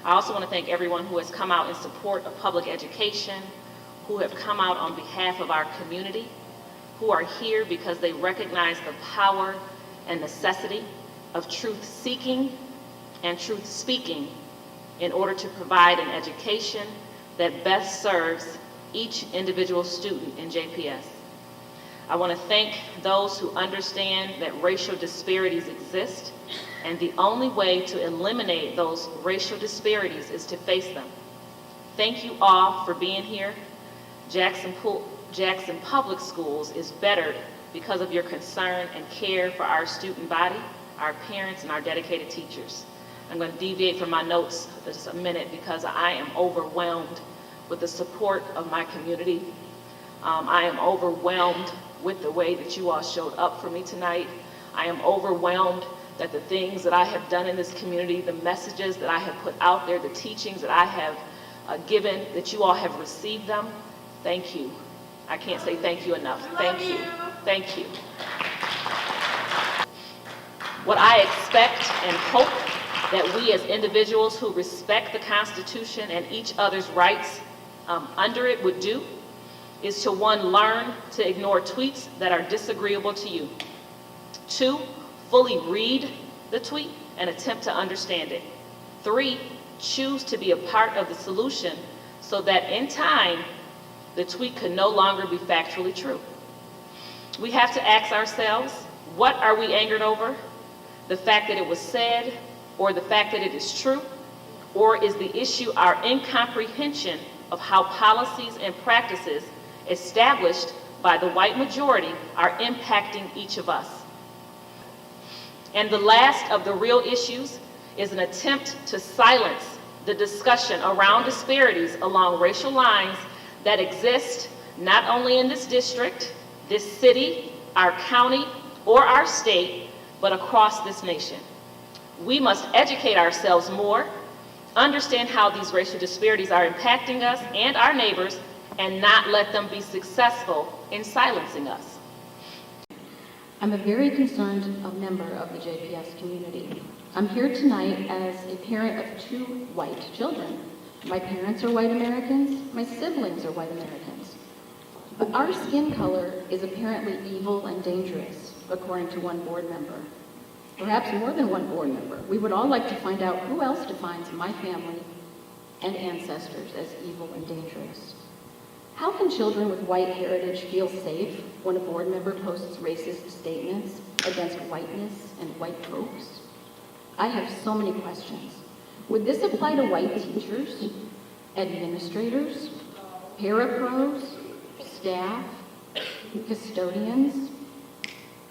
I also want to thank everyone who has come out in support of public education, who have come out on behalf of our community, who are here because they recognize the power and necessity of truth-seeking and truth-speaking in order to provide an education that best serves each individual student in JPS. I want to thank those who understand that racial disparities exist, and the only way to eliminate those racial disparities is to face them. Thank you all for being here. Jackson Public Schools is better because of your concern and care for our student body, our parents, and our dedicated teachers. I'm going to deviate from my notes for just a minute because I am overwhelmed with the support of my community. I am overwhelmed with the way that you all showed up for me tonight. I am overwhelmed that the things that I have done in this community, the messages that I have put out there, the teachings that I have given, that you all have received them. Thank you. I can't say thank you enough. Thank you. Thank you. What I expect and hope that we as individuals who respect the Constitution and each other's rights under it would do is to, 1, learn to ignore tweets that are disagreeable to you. 2, fully read the tweet and attempt to understand it. 3, choose to be a part of the solution so that in time, the tweet could no longer be factually true. We have to ask ourselves, what are we angered over? The fact that it was said, or the fact that it is true? Or is the issue our incomprehension of how policies and practices established by the white majority are impacting each of us? And the last of the real issues is an attempt to silence the discussion around disparities along racial lines that exist not only in this district, this city, our county, or our state, but across this nation. We must educate ourselves more, understand how these racial disparities are impacting us and our neighbors, and not let them be successful in silencing us. I'm a very concerned member of the JPS community. I'm here tonight as a parent of 2 white children. My parents are white Americans, my siblings are white Americans. But our skin color is apparently evil and dangerous, according to one board member. Perhaps more than one board member. We would all like to find out who else defines my family and ancestors as evil and dangerous. How can children with white heritage feel safe when a board member posts racist statements against whiteness and white folks? I have so many questions. Would this apply to white teachers, administrators, parapros, staff, custodians,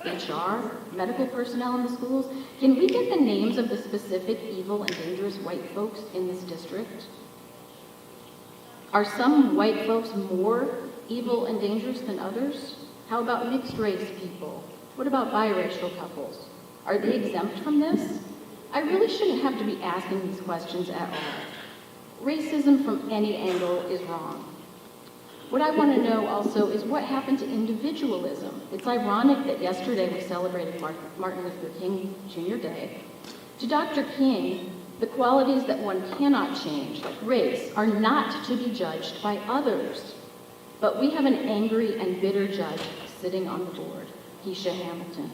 HR, medical personnel in the schools? Can we get the names of the specific evil and dangerous white folks in this district? Are some white folks more evil and dangerous than others? How about mixed race people? What about biracial couples? Are they exempt from this? I really shouldn't have to be asking these questions at all. Racism from any angle is wrong. What I want to know also is what happened to individualism. It's ironic that yesterday we celebrated Martin Luther King Jr. Day. To Dr. King, the qualities that one cannot change, like race, are not to be judged by others. But we have an angry and bitter judge sitting on the board, Kesha Hamilton.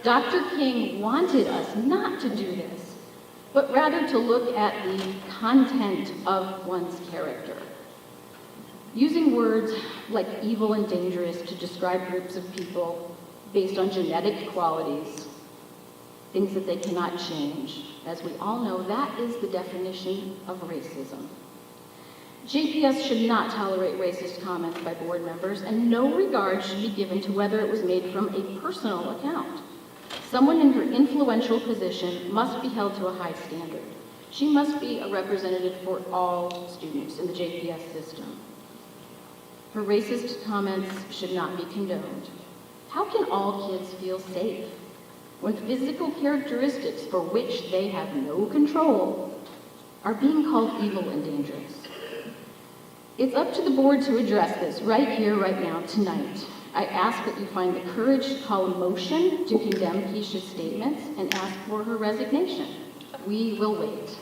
Dr. King wanted us not to do this, but rather to look at the content of one's character. Using words like evil and dangerous to describe groups of people based on genetic qualities, things that they cannot change. As we all know, that is the definition of racism. JPS should not tolerate racist comments by board members, and no regard should be given to whether it was made from a personal account. Someone in her influential position must be held to a high standard. She must be a representative for all students in the JPS system. Her racist comments should not be condoned. How can all kids feel safe when physical characteristics for which they have no control are being called evil and dangerous? It's up to the board to address this right here, right now, tonight. I ask that you find the courage to call a motion to condemn Kesha's statements and ask for her resignation. We will wait.